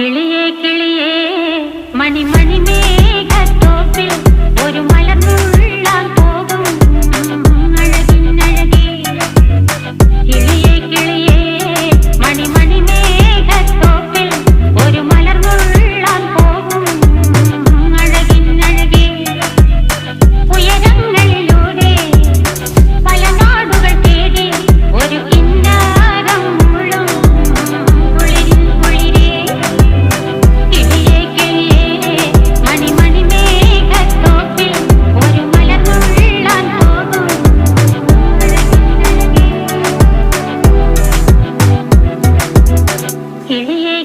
കിളിയേ കിളിയേ മണിമണി മേഘത്തോപ്പിൽ ഒരു മലർന്നുള്ളാൻ പോകും അഴകിനഴകേ. കിളിയേ കിളിയേ മണിമണി മേഘത്തോപ്പിൽ ഒരു മലർന്നുള്ളാൻ പോകും അഴകിനഴകേ. ഉയരങ്ങളിലൂടെ പല നാടുകൾ തേടി ഒരു കിന്നാരം മുള്ളും കുളിരിൻ കുളിരേ. കിളിയേ കിളിയേ മണിമണി മേഘത്തോപ്പിൽ ഒരു മലർന്നുള്ളാൻ പോകും അഴകിനഴകേ. കിളിയേ